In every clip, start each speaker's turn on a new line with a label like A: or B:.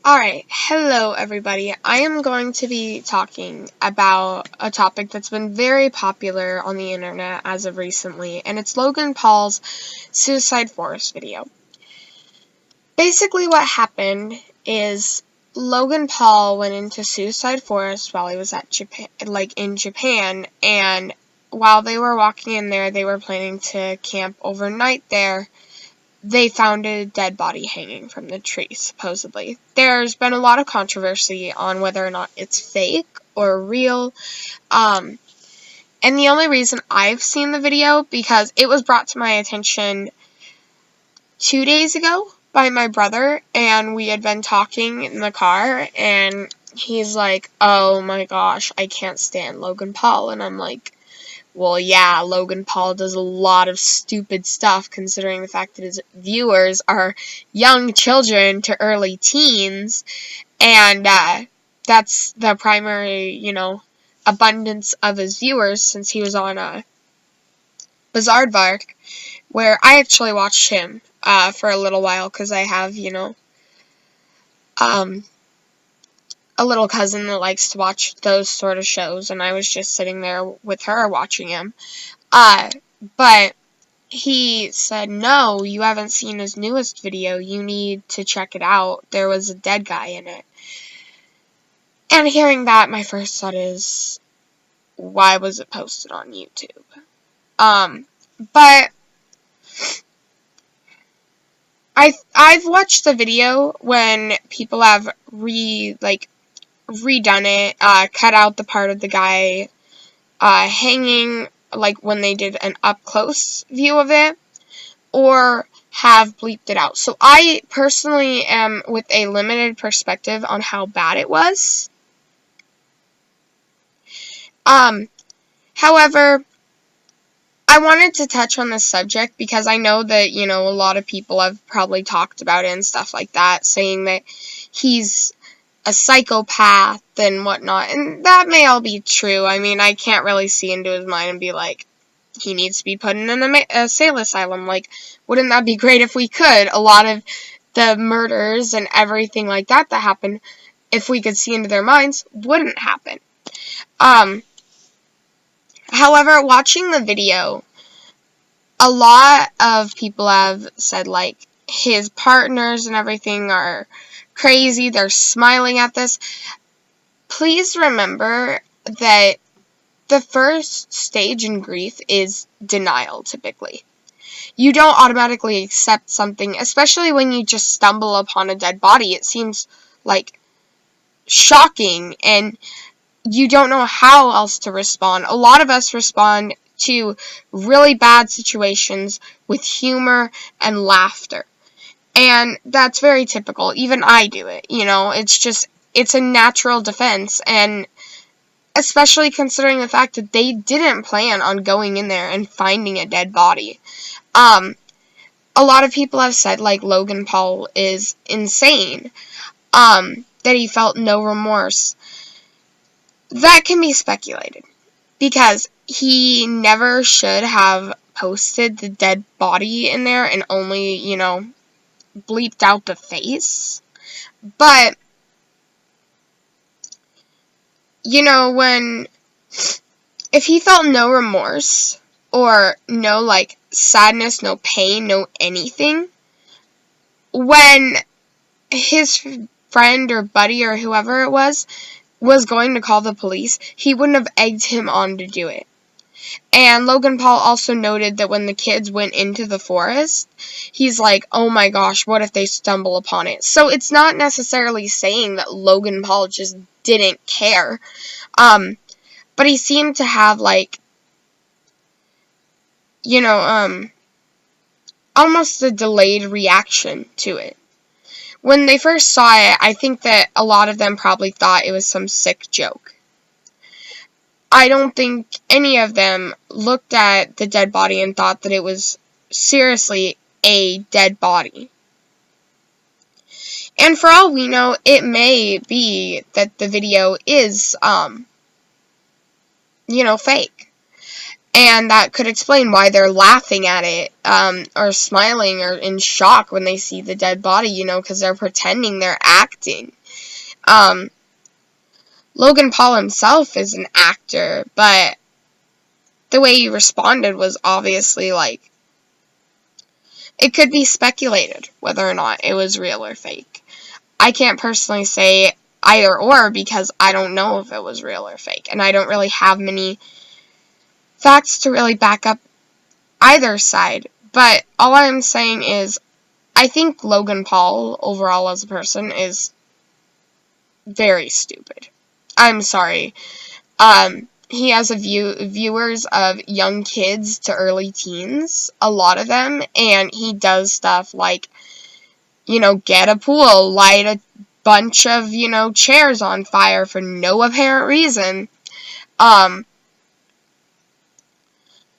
A: Alright, hello everybody. I am going to be talking about a topic that's been very popular on the internet as of recently, and it's Logan Paul's Suicide Forest video. Basically what happened is Logan Paul went into Suicide Forest while he was at in Japan, and while they were walking in there, they were planning to camp overnight there. They found a dead body hanging from the tree, supposedly. There's been a lot of controversy on whether or not it's fake or real. And the only reason I've seen the video, because it was brought to my attention 2 days ago by my brother, and we had been talking in the car, and he's like, oh my gosh, I can't stand Logan Paul. And I'm like, well, yeah, Logan Paul does a lot of stupid stuff, considering the fact that his viewers are young children to early teens, and that's the primary, abundance of his viewers, since he was on Bizarrevark, where I actually watched him for a little while, because I have, a little cousin that likes to watch those sort of shows, and I was just sitting there with her watching him. But he said, no, you haven't seen his newest video. You need to check it out. There was a dead guy in it. And hearing that, my first thought is, why was it posted on YouTube? But I've watched the video when people have redone it, cut out the part of the guy hanging, like when they did an up-close view of it, or have bleeped it out. So I personally am with a limited perspective on how bad it was. However, I wanted to touch on this subject because I know that, a lot of people have probably talked about it and stuff like that, saying that he's a psychopath and whatnot, and that may all be true. I mean, I can't really see into his mind and be like, he needs to be put in an insane asylum. Like, wouldn't that be great if we could? A lot of the murders and everything like that happen, if we could see into their minds, wouldn't happen. However, watching the video, a lot of people have said, like, his partners and everything are crazy, they're smiling at this. Please remember that the first stage in grief is denial, typically. You don't automatically accept something, especially when you just stumble upon a dead body. It seems, like, shocking, and you don't know how else to respond. A lot of us respond to really bad situations with humor and laughter. And that's very typical. Even I do it, it's a natural defense, and especially considering the fact that they didn't plan on going in there and finding a dead body. A lot of people have said, like, Logan Paul is insane, that he felt no remorse. That can be speculated, because he never should have posted the dead body in there and only, bleeped out the face. But, if he felt no remorse, or no, like, sadness, no pain, no anything, when his friend or buddy or whoever it was going to call the police, he wouldn't have egged him on to do it. And Logan Paul also noted that when the kids went into the forest, he's like, oh my gosh, what if they stumble upon it? So it's not necessarily saying that Logan Paul just didn't care. But he seemed to have, like, almost a delayed reaction to it. When they first saw it, I think that a lot of them probably thought it was some sick joke. I don't think any of them looked at the dead body and thought that it was seriously a dead body. And for all we know, it may be that the video is, fake. And that could explain why they're laughing at it, or smiling, or in shock when they see the dead body, because they're pretending, they're acting. Logan Paul himself is an actor, but the way he responded was obviously, like, it could be speculated whether or not it was real or fake. I can't personally say either or because I don't know if it was real or fake, and I don't really have many facts to really back up either side. But all I'm saying is, I think Logan Paul, overall as a person, is very stupid. I'm sorry. He has viewers of young kids to early teens, a lot of them, and he does stuff like, get a pool, light a bunch of, chairs on fire for no apparent reason. I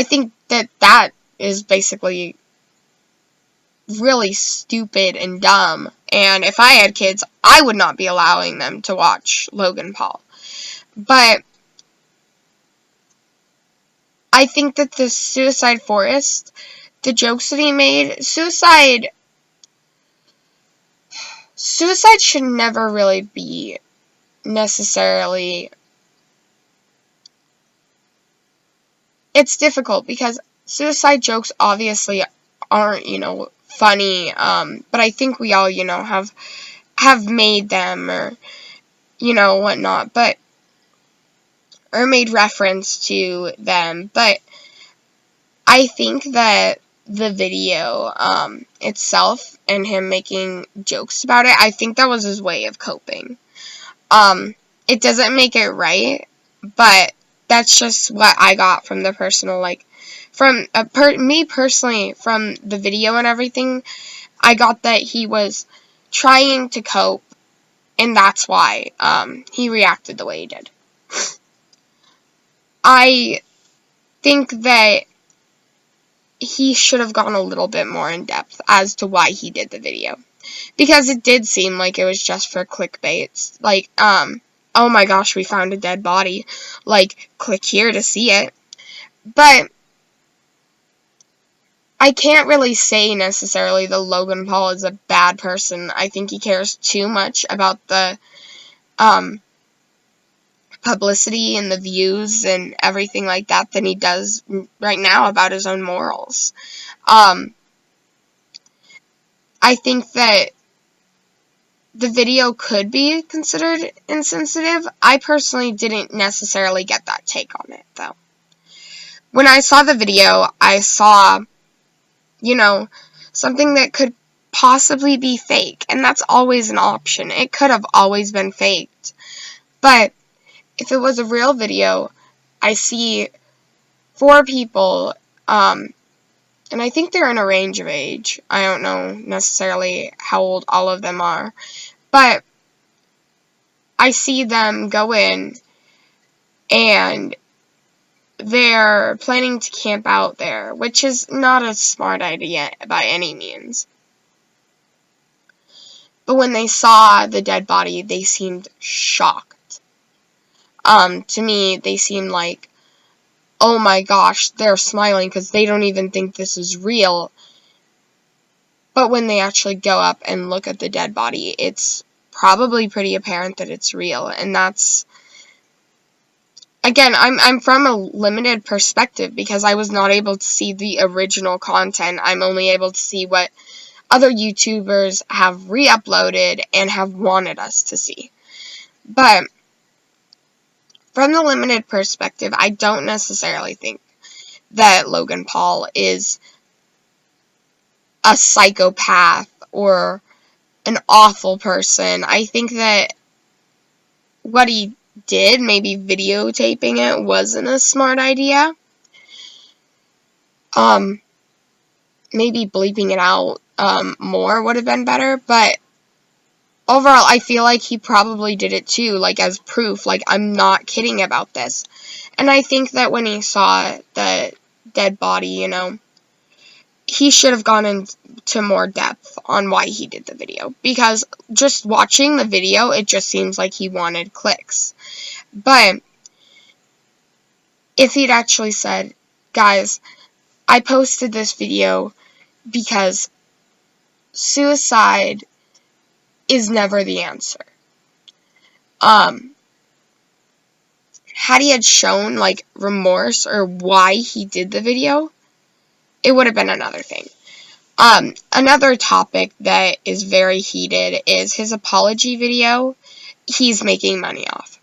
A: think that is basically really stupid and dumb, and if I had kids, I would not be allowing them to watch Logan Paul. But I think that the Suicide Forest, the jokes that he made, suicide should never really be necessarily, it's difficult because suicide jokes obviously aren't, funny, but I think we all, have made them, or, whatnot, but, or made reference to them, but I think that the video, itself, and him making jokes about it, I think that was his way of coping. It doesn't make it right, but that's just what I got from the personal, like, from, me personally, from the video and everything, I got that he was trying to cope, and that's why, he reacted the way he did. I think that he should have gone a little bit more in depth as to why he did the video. Because it did seem like it was just for clickbait. Like, oh my gosh, we found a dead body. Like, click here to see it. But I can't really say necessarily that Logan Paul is a bad person. I think he cares too much about the, publicity and the views and everything like that than he does right now about his own morals. I think that the video could be considered insensitive. I personally didn't necessarily get that take on it, though. When I saw the video, I saw, something that could possibly be fake, and that's always an option. It could have always been faked. But if it was a real video, I see 4 people, and I think they're in a range of age. I don't know necessarily how old all of them are, but I see them go in, and they're planning to camp out there, which is not a smart idea by any means. But when they saw the dead body, they seemed shocked. To me, they seem like, oh my gosh, they're smiling because they don't even think this is real. But when they actually go up and look at the dead body, it's probably pretty apparent that it's real. And that's, again, I'm from a limited perspective because I was not able to see the original content. I'm only able to see what other YouTubers have re-uploaded and have wanted us to see. But from the limited perspective, I don't necessarily think that Logan Paul is a psychopath or an awful person. I think that what he did, maybe videotaping it, wasn't a smart idea. Maybe bleeping it out more would have been better, but overall, I feel like he probably did it too, like, as proof, like, I'm not kidding about this. And I think that when he saw the dead body, he should have gone into more depth on why he did the video. Because just watching the video, it just seems like he wanted clicks. But if he'd actually said, guys, I posted this video because suicide is never the answer. Had he had shown, like, remorse or why he did the video, it would have been another thing. Another topic that is very heated is his apology video. He's making money off.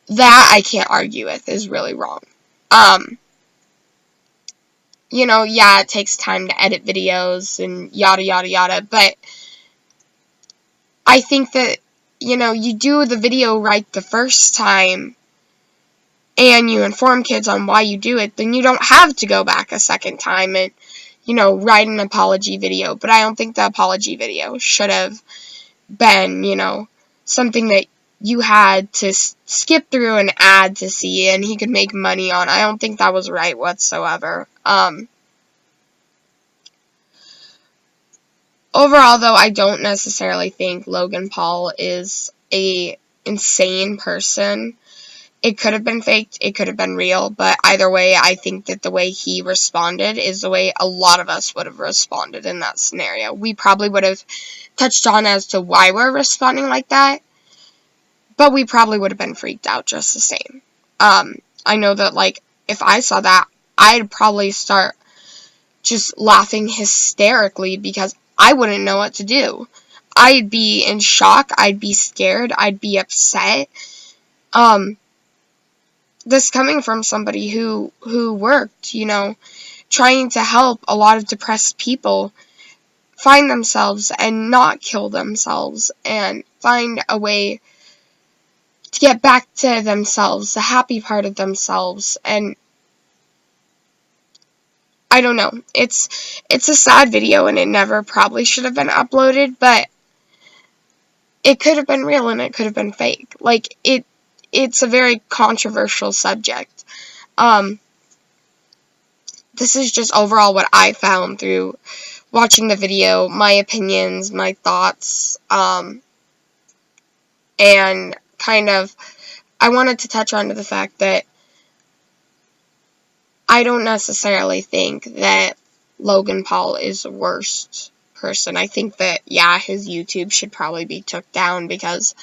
A: That I can't argue with is really wrong. You know, yeah, it takes time to edit videos and yada, yada, yada, but I think that, you know, you do the video right the first time and you inform kids on why you do it, then you don't have to go back a second time and, you know, write an apology video. But I don't think the apology video should have been, you know, something that you had to skip through an ad to see and he could make money on. I don't think that was right whatsoever. Overall, though, I don't necessarily think Logan Paul is a insane person. It could have been faked, it could have been real, but either way, I think that the way he responded is the way a lot of us would have responded in that scenario. We probably would have touched on as to why we're responding like that, but we probably would have been freaked out just the same. I know that, like, if I saw that, I'd probably start just laughing hysterically because I wouldn't know what to do. I'd be in shock, I'd be scared, I'd be upset. This coming from somebody who worked, you know, trying to help a lot of depressed people find themselves and not kill themselves and find a way to get back to themselves, the happy part of themselves. And I don't know, it's a sad video and it never probably should have been uploaded, but it could have been real and it could have been fake. Like, it's a very controversial subject. This is just overall what I found through watching the video, my opinions, my thoughts, and kind of, I wanted to touch on to the fact that I don't necessarily think that Logan Paul is the worst person. I think that, yeah, his YouTube should probably be took down because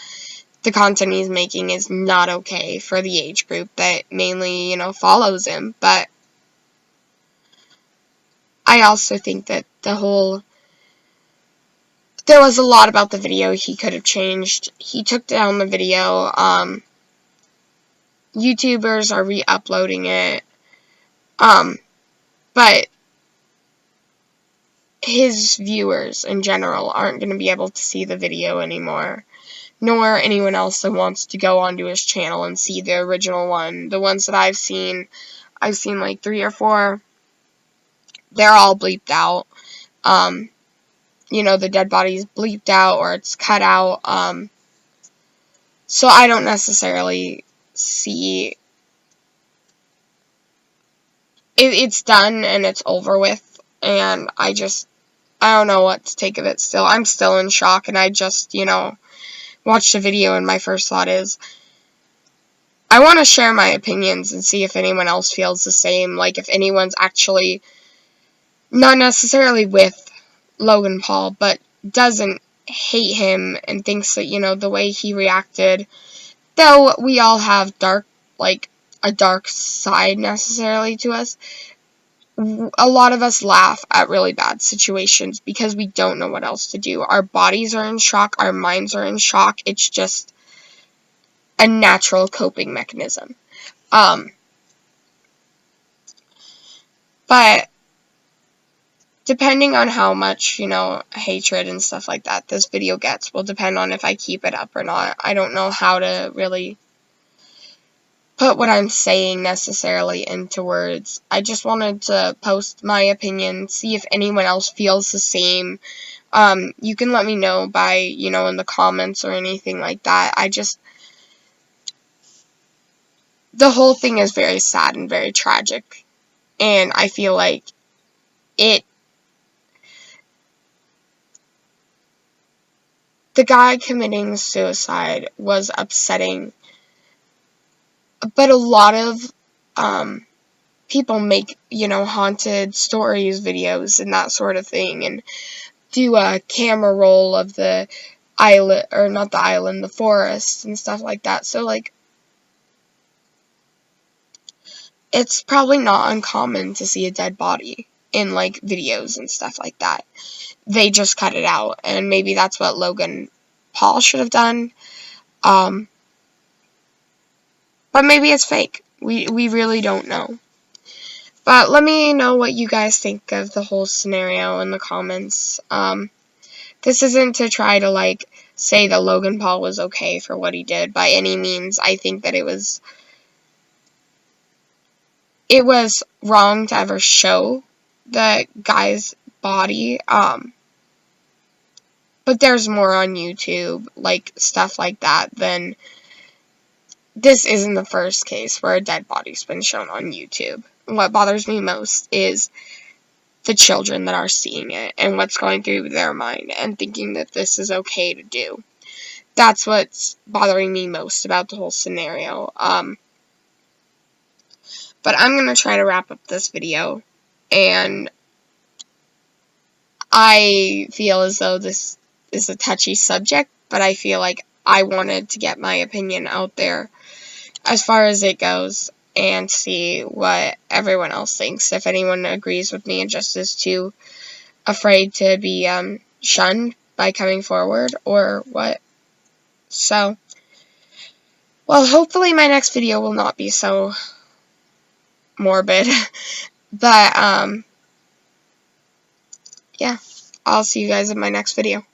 A: the content he's making is not okay for the age group that mainly, you know, follows him. But I also think that there was a lot about the video he could have changed. He took down the video. YouTubers are re-uploading it. But his viewers in general aren't going to be able to see the video anymore, nor anyone else that wants to go onto his channel and see the original one. The ones that I've seen like 3 or 4, they're all bleeped out. You know, the dead body's bleeped out or it's cut out. So I don't necessarily see it's done and it's over with, and I don't know what to take of it still. I'm still in shock, and I just, you know, watched a video, and my first thought is, I want to share my opinions and see if anyone else feels the same, like if anyone's actually not necessarily with Logan Paul, but doesn't hate him and thinks that, you know, the way he reacted, though we all have a dark side necessarily to us, a lot of us laugh at really bad situations because we don't know what else to do. Our bodies are in shock, our minds are in shock. It's just a natural coping mechanism. But depending on how much, you know, hatred and stuff like that this video gets will depend on if I keep it up or not. I don't know how to really put what I'm saying necessarily into words. I just wanted to post my opinion, see if anyone else feels the same. You can let me know by, you know, in the comments or anything like that. The whole thing is very sad and very tragic, and I feel like the guy committing suicide was upsetting, but a lot of people make, haunted stories, videos, and that sort of thing, and do a camera roll of the island, or not the island, the forest, and stuff like that. So, like, it's probably not uncommon to see a dead body in, like, videos and stuff like that. They just cut it out, and maybe that's what Logan Paul should have done. But maybe it's fake. We really don't know. But let me know what you guys think of the whole scenario in the comments. This isn't to try to, like, say that Logan Paul was okay for what he did by any means. I think that it was wrong to ever show the guy's body. But there's more on YouTube, like, stuff like that, then this isn't the first case where a dead body's been shown on YouTube. What bothers me most is the children that are seeing it and what's going through their mind and thinking that this is okay to do. That's what's bothering me most about the whole scenario. But I'm going to try to wrap up this video, and I feel as though this is a touchy subject, but I feel like I wanted to get my opinion out there as far as it goes and see what everyone else thinks. If anyone agrees with me and just is too afraid to be shunned by coming forward or what. So, well, hopefully my next video will not be so morbid. But, yeah, I'll see you guys in my next video.